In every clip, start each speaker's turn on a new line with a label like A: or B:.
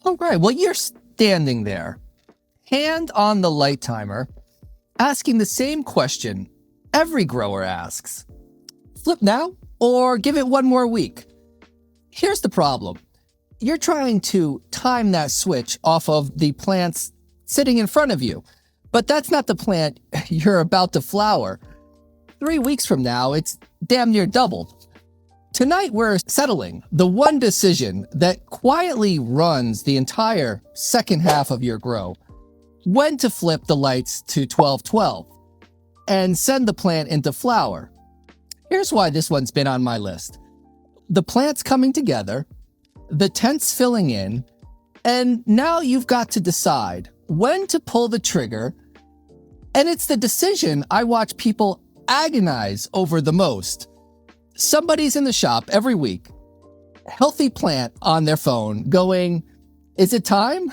A: All right, well, you're standing there, hand on the light timer, asking the same question every grower asks. Flip now or give it one more week? Here's the problem. You're trying to time that switch off of the plants sitting in front of you, but that's not the plant you're about to flower. 3 weeks from now, it's damn near doubled. Tonight, we're settling the one decision that quietly runs the entire second half of your grow: when to flip the lights to 12-12 and send the plant into flower. Here's why this one's been on my list. The plant's coming together, the tent's filling in, and now you've got to decide when to pull the trigger, and it's the decision I watch people agonize over the most. Somebody's in the shop every week, healthy plant on their phone, going, is it time?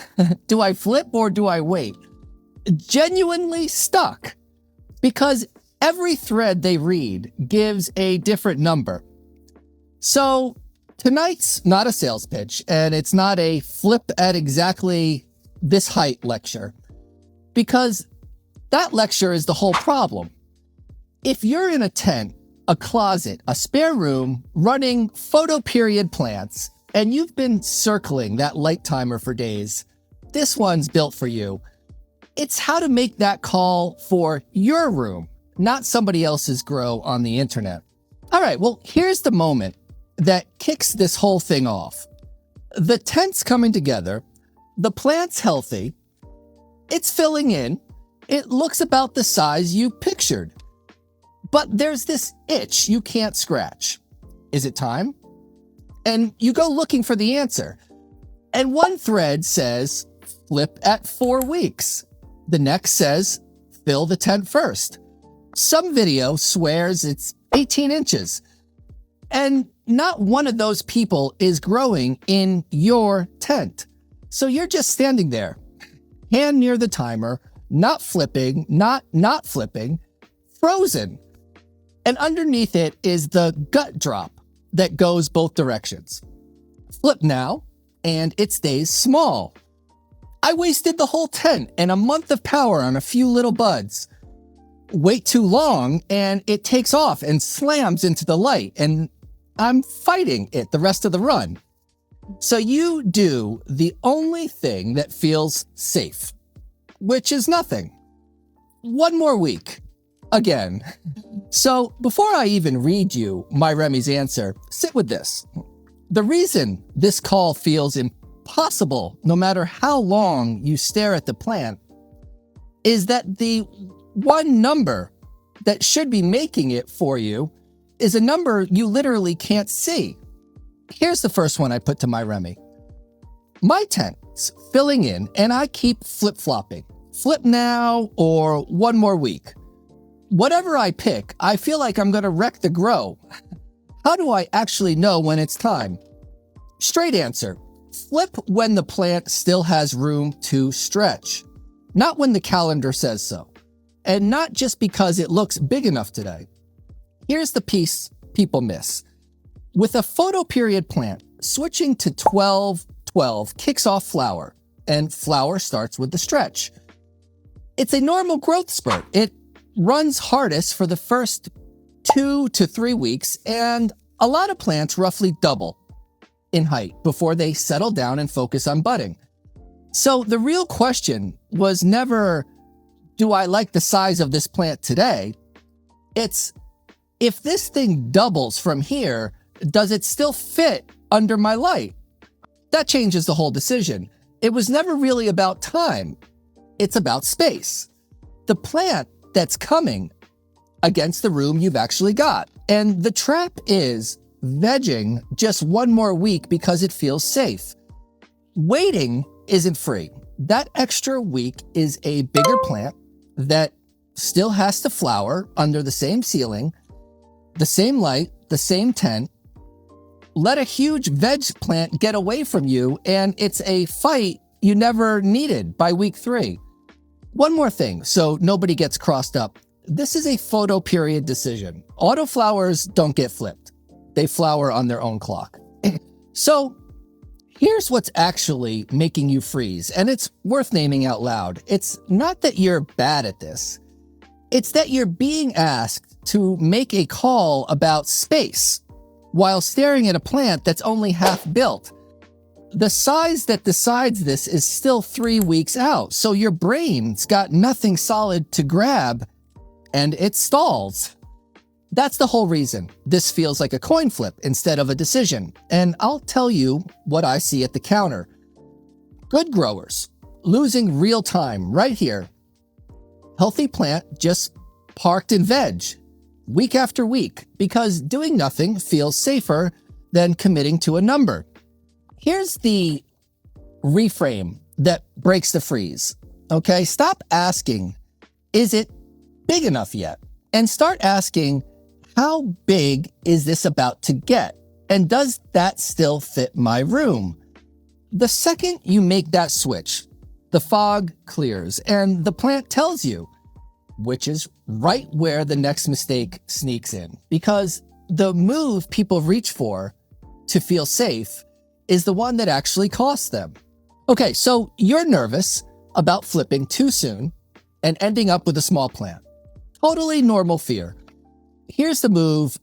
A: Do I flip or do I wait? Genuinely stuck, because every thread they read gives a different number. So tonight's not a sales pitch, and it's not a flip at exactly this height lecture, because that lecture is the whole problem. If you're in a tent, a closet, a spare room, running photoperiod plants, and you've been circling that light timer for days, this one's built for you. It's how to make that call for your room, not somebody else's grow on the internet. All right, well, here's the moment that kicks this whole thing off. The tent's coming together, the plant's healthy, it's filling in, it looks about the size you pictured. But there's this itch you can't scratch. Is it time? And you go looking for the answer. And one thread says, flip at 4 weeks. The next says, fill the tent first. Some video swears it's 18 inches. And not one of those people is growing in your tent. So you're just standing there, hand near the timer, not flipping, not flipping, frozen. And underneath it is the gut drop that goes both directions. Flip now, and it stays small. I wasted the whole tent and a month of power on a few little buds. Wait too long, and it takes off and slams into the light, and I'm fighting it the rest of the run. So you do the only thing that feels safe, which is nothing. One more week. Again. So before I even read you MyRemy's answer, sit with this. The reason this call feels impossible, no matter how long you stare at the plant, is that the one number that should be making it for you is a number you literally can't see. Here's the first one I put to MyRemy. My tent's filling in, and I keep flip-flopping. Flip now or one more week. Whatever I pick, I feel like I'm going to wreck the grow. How do I actually know when it's time? Straight answer, flip when the plant still has room to stretch, not when the calendar says so, and not just because it looks big enough today. Here's the piece people miss. With a photoperiod plant, switching to 12-12 kicks off flower, and flower starts with the stretch. It's a normal growth spurt. It runs hardest for the first 2 to 3 weeks, and a lot of plants roughly double in height before they settle down and focus on budding. So the real question was never, do I like the size of this plant today? It's, if this thing doubles from here, does it still fit under my light? That changes the whole decision. It was never really about time. It's about space. The plant that's coming against the room you've actually got. And the trap is vegging just one more week because it feels safe. Waiting isn't free. That extra week is a bigger plant that still has to flower under the same ceiling, the same light, the same tent. Let a huge veg plant get away from you, and it's a fight you never needed by week 3. One more thing, so nobody gets crossed up. This is a photoperiod decision. Autoflowers don't get flipped. They flower on their own clock. So Here's what's actually making you freeze, and it's worth naming out loud. It's not that you're bad at this. It's that you're being asked to make a call about space while staring at a plant that's only half built. The size that decides this is still 3 weeks out, so your brain's got nothing solid to grab, and it stalls. That's the whole reason this feels like a coin flip instead of a decision, and I'll tell you what I see at the counter. Good growers, losing real time right here. Healthy plant just parked in veg, week after week, because doing nothing feels safer than committing to a number. Here's the reframe that breaks the freeze, okay? Stop asking, is it big enough yet? And start asking, how big is this about to get? And does that still fit my room? The second you make that switch, the fog clears and the plant tells you, which is right where the next mistake sneaks in. Because the move people reach for to feel safe is the one that actually costs them. Okay, so you're nervous about flipping too soon and ending up with a small plant. Totally normal fear. Here's the move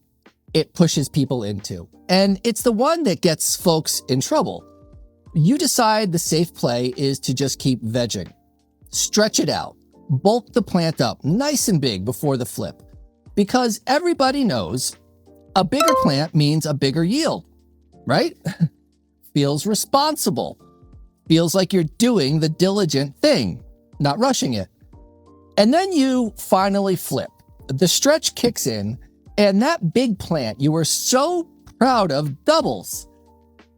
A: it pushes people into, and it's the one that gets folks in trouble. You decide the safe play is to just keep vegging. Stretch it out. Bulk the plant up nice and big before the flip, because everybody knows a bigger plant means a bigger yield, right? Feels responsible. Feels like you're doing the diligent thing, not rushing it. And then you finally flip. The stretch kicks in, and that big plant you were so proud of doubles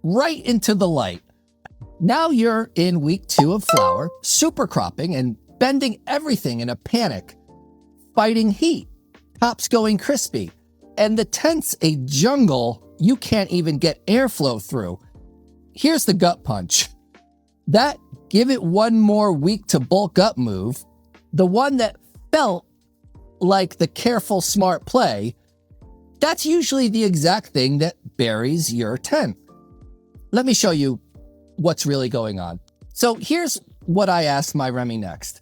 A: right into the light. Now you're in week 2 of flower, super cropping and bending everything in a panic, fighting heat, tops going crispy, and the tent's a jungle you can't even get airflow through. Here's the gut punch. That give it one more week to bulk up move, the one that felt like the careful, smart play, that's usually the exact thing that buries your tent. Let me show you what's really going on. So here's what I asked MyRemy next.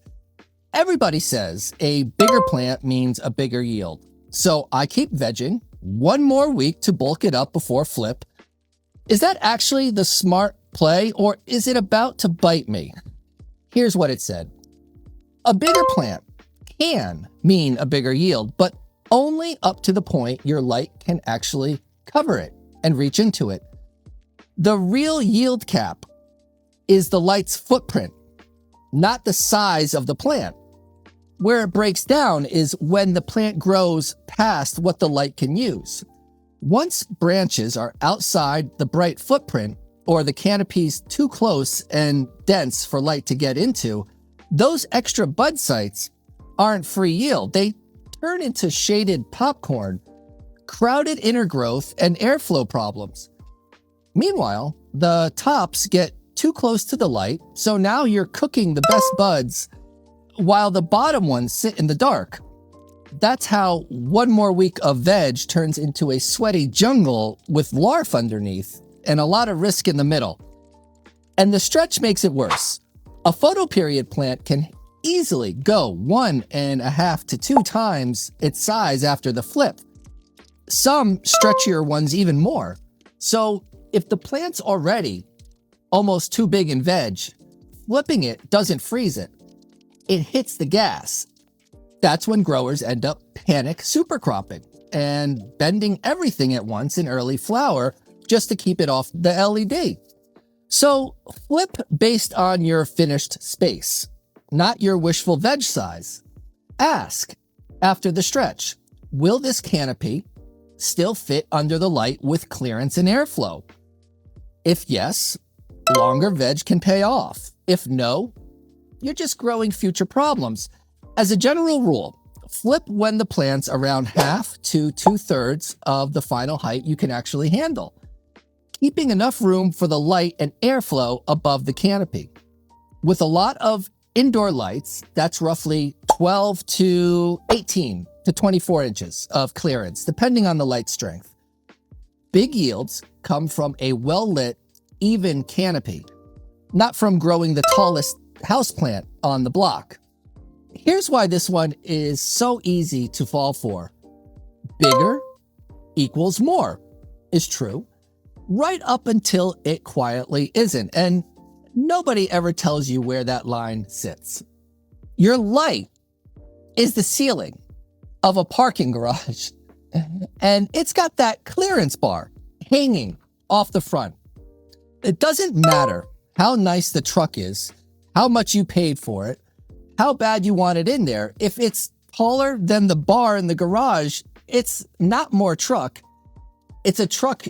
A: Everybody says a bigger plant means a bigger yield. So I keep vegging one more week to bulk it up before flip. Is that actually the smart play, or is it about to bite me? Here's what it said. A bigger plant can mean a bigger yield, but only up to the point your light can actually cover it and reach into it. The real yield cap is the light's footprint, not the size of the plant. Where it breaks down is when the plant grows past what the light can use. Once branches are outside the bright footprint, or the canopy's too close and dense for light to get into, those extra bud sites aren't free yield. They turn into shaded popcorn, crowded inner growth, and airflow problems. Meanwhile, the tops get too close to the light, so now you're cooking the best buds while the bottom ones sit in the dark. That's how one more week of veg turns into a sweaty jungle with larf underneath and a lot of risk in the middle. And the stretch makes it worse. A photoperiod plant can easily go 1.5 to 2 times its size after the flip. Some stretchier ones even more. So if the plant's already almost too big in veg, flipping it doesn't freeze it. It hits the gas. That's when growers end up panic supercropping and bending everything at once in early flower just to keep it off the LED. So flip based on your finished space, not your wishful veg size. Ask after the stretch, will this canopy still fit under the light with clearance and airflow? If yes, longer veg can pay off. If no, you're just growing future problems. As a general rule, flip when the plant's around 1/2 to 2/3 of the final height you can actually handle, keeping enough room for the light and airflow above the canopy. With a lot of indoor lights, that's roughly 12 to 18 to 24 inches of clearance, depending on the light strength. Big yields come from a well-lit, even canopy, not from growing the tallest houseplant on the block. Here's why this one is so easy to fall for. Bigger equals more is true, right up until it quietly isn't, and nobody ever tells you where that line sits. Your light is the ceiling of a parking garage, and it's got that clearance bar hanging off the front. It doesn't matter how nice the truck is, how much you paid for it, how bad you want it in there. If it's taller than the bar in the garage, it's not more truck. It's a truck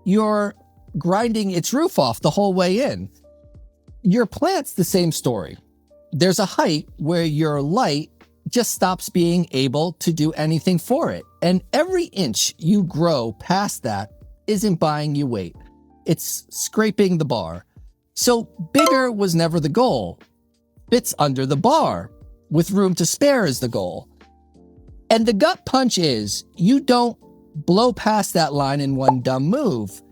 A: you're grinding its roof off the whole way in. Your plant's the same story. There's a height where your light just stops being able to do anything for it. And every inch you grow past that isn't buying you weight. It's scraping the bar. So bigger was never the goal. Fits under the bar, with room to spare is the goal. And the gut punch is, you don't blow past that line in one dumb move.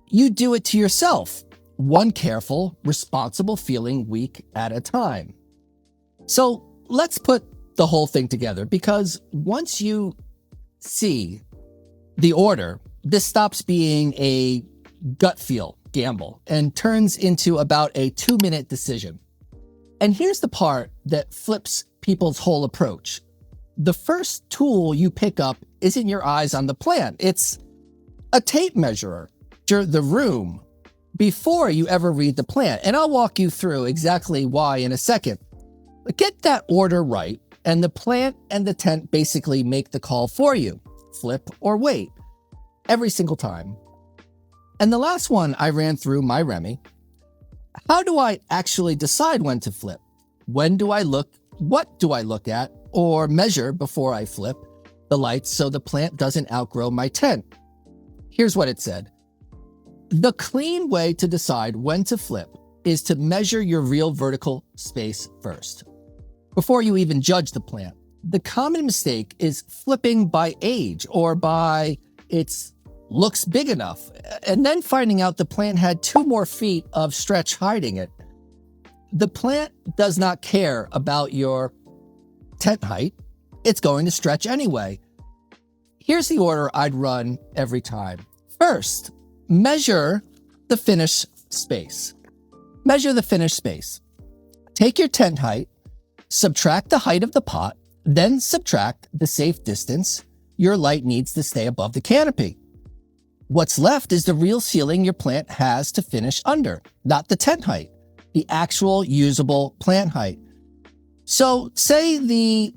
A: You do it to yourself, one careful, responsible feeling week at a time. So let's put the whole thing together, because once you see the order, this stops being a gut feel gamble and turns into about a 2-minute decision. And here's the part that flips people's whole approach. The first tool you pick up isn't your eyes on the plant. It's a tape measure. Measure the room before you ever read the plant. And I'll walk you through exactly why in a second. But get that order right, and the plant and the tent basically make the call for you. Flip or wait. Every single time. And the last one I ran through MyRemy. How do I actually decide when to flip? When do I look? What do I look at or measure before I flip the lights so the plant doesn't outgrow my tent? Here's what it said. The clean way to decide when to flip is to measure your real vertical space first, before you even judge the plant. The common mistake is flipping by age or by its looks big enough, and then finding out the plant had 2 more feet of stretch hiding it. The plant does not care about your tent height. It's going to stretch anyway. Here's the order I'd run every time. First, measure the finished space. Measure the finished space. Take your tent height, subtract the height of the pot, then subtract the safe distance your light needs to stay above the canopy. What's left is the real ceiling your plant has to finish under, not the tent height, the actual usable plant height. So say the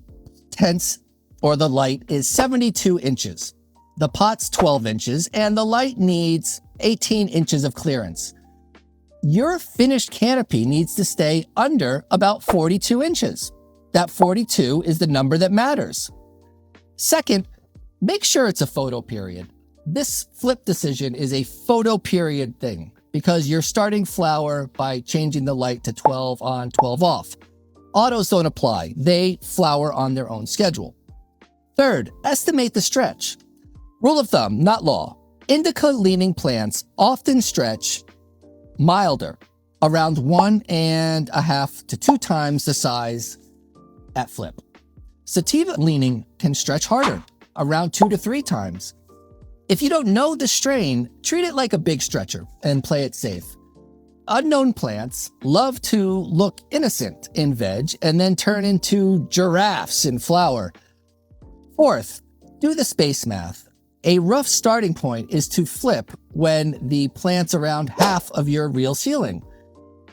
A: tent or the light is 72 inches, the pot's 12 inches, and the light needs 18 inches of clearance. Your finished canopy needs to stay under about 42 inches. That 42 is the number that matters. Second, make sure it's a photoperiod. This flip decision is a photoperiod thing because you're starting flower by changing the light to 12 on, 12 off. Autos don't apply. They flower on their own schedule. Third, estimate the stretch. Rule of thumb, not law. Indica-leaning plants often stretch milder, around 1.5 to 2 times the size at flip. Sativa-leaning can stretch harder, around 2 to 3 times. If you don't know the strain, treat it like a big stretcher and play it safe. Unknown plants love to look innocent in veg and then turn into giraffes in flower. Fourth, do the space math. A rough starting point is to flip when the plant's around half of your real ceiling.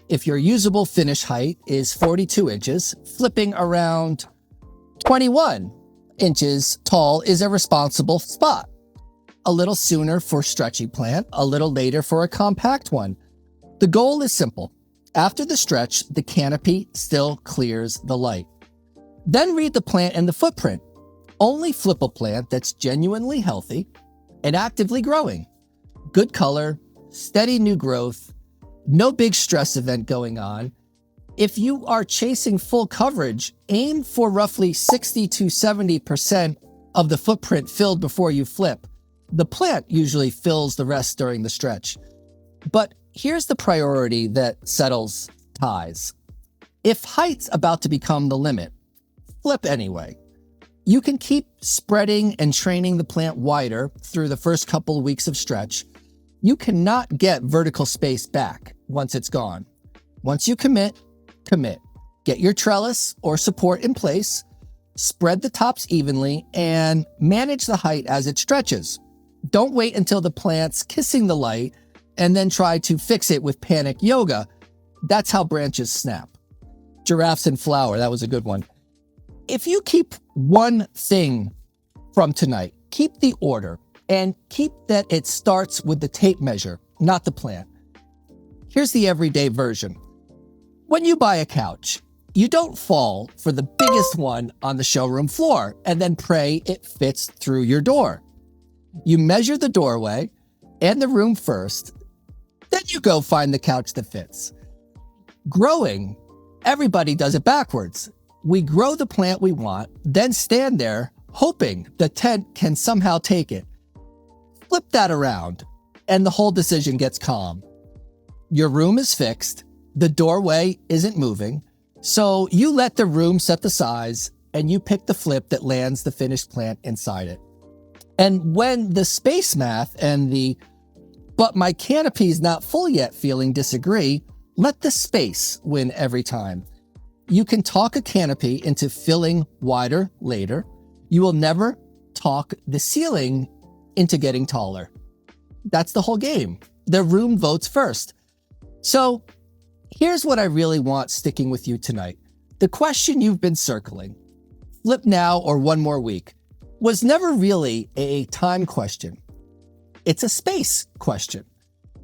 A: If your usable finish height is 42 inches, flipping around 21 inches tall is a responsible spot. A little sooner for stretchy plant, a little later for a compact one. The goal is simple. After the stretch, the canopy still clears the light. Then read the plant and the footprint. Only flip a plant that's genuinely healthy and actively growing. Good color, steady new growth, no big stress event going on. If you are chasing full coverage, aim for roughly 60 to 70% of the footprint filled before you flip. The plant usually fills the rest during the stretch. But here's the priority that settles ties. If height's about to become the limit, flip anyway. You can keep spreading and training the plant wider through the first couple of weeks of stretch. You cannot get vertical space back once it's gone. Once you commit. Get your trellis or support in place, spread the tops evenly, and manage the height as it stretches. Don't wait until the plant's kissing the light and then try to fix it with panic yoga. That's how branches snap. Giraffes in flower, that was a good one. If you keep one thing from tonight, keep the order and keep that it starts with the tape measure, not the plant. Here's the everyday version. When you buy a couch, you don't fall for the biggest one on the showroom floor and then pray it fits through your door. You measure the doorway and the room first, then you go find the couch that fits. Growing, everybody does it backwards. We grow the plant we want, then stand there hoping the tent can somehow take it. Flip that around, and the whole decision gets calm. Your room is fixed, the doorway isn't moving, so you let the room set the size, and you pick the flip that lands the finished plant inside it. And when the space math and the "but my canopy's not full yet" feeling disagree, let the space win every time. You can talk a canopy into filling wider later. You will never talk the ceiling into getting taller. That's the whole game. The room votes first. So here's what I really want sticking with you tonight. The question you've been circling, flip now or one more week, was never really a time question. It's a space question.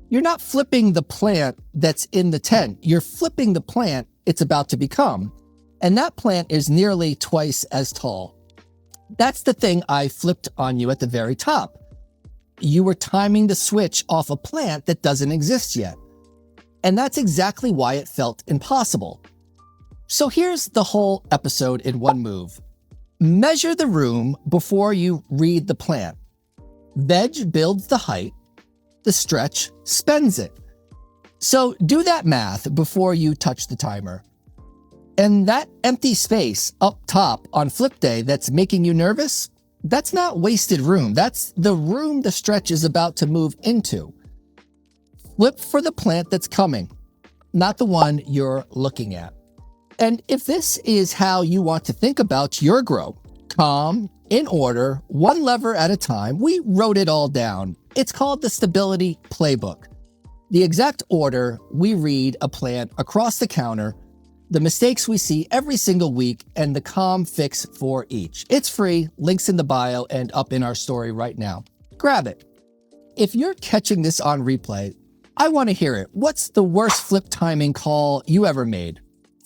A: You're not flipping the plant that's in the tent. You're flipping the plant it's about to become. And that plant is nearly twice as tall. That's the thing I flipped on you at the very top. You were timing the switch off a plant that doesn't exist yet. And that's exactly why it felt impossible. So here's the whole episode in one move. Measure the room before you read the plant. Veg builds the height. The stretch spends it. So do that math before you touch the timer. And that empty space up top on flip day that's making you nervous, that's not wasted room. That's the room the stretch is about to move into. Flip for the plant that's coming, not the one you're looking at. And if this is how you want to think about your grow, calm, in order, one lever at a time, we wrote it all down. It's called the Stability Playbook. The exact order we read a plant across the counter, the mistakes we see every single week, and the calm fix for each. It's free, links in the bio and up in our story right now. Grab it. If you're catching this on replay, I want to hear it. What's the worst flip timing call you ever made?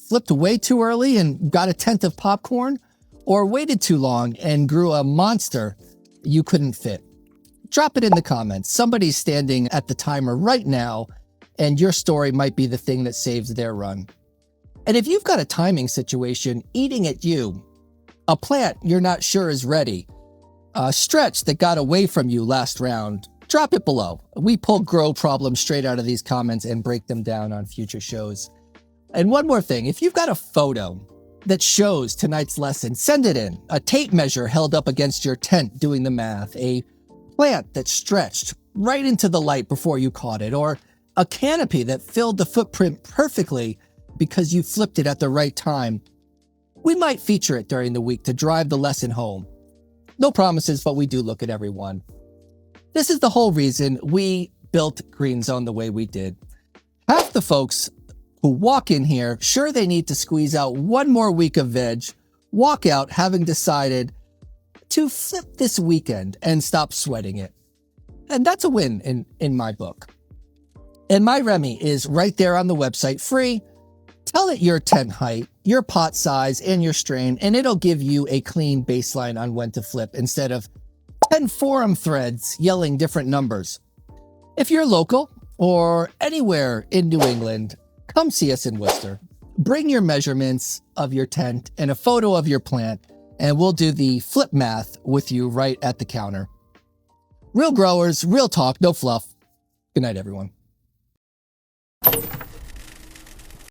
A: Flipped way too early and got a tenth of popcorn? Or waited too long and grew a monster you couldn't fit? Drop it in the comments. Somebody's standing at the timer right now, and your story might be the thing that saves their run. And if you've got a timing situation eating at you, a plant you're not sure is ready, a stretch that got away from you last round, drop it below. We pull grow problems straight out of these comments and break them down on future shows. And one more thing, if you've got a photo that shows tonight's lesson, send it in. A tape measure held up against your tent doing the math, a plant that stretched right into the light before you caught it, or a canopy that filled the footprint perfectly because you flipped it at the right time. We might feature it during the week to drive the lesson home. No promises, but we do look at everyone. This is the whole reason we built Green Zone the way we did. Half the folks who walk in here, sure they need to squeeze out one more week of veg, walk out having decided to flip this weekend and stop sweating it. And that's a win in my book. And MyRemy is right there on the website, free. Tell it your tent height, your pot size, and your strain, and it'll give you a clean baseline on when to flip instead of 10 forum threads yelling different numbers. If you're local or anywhere in New England, come see us in Worcester. Bring your measurements of your tent and a photo of your plant, and we'll do the flip math with you right at the counter. Real growers, real talk, no fluff. Good night, everyone.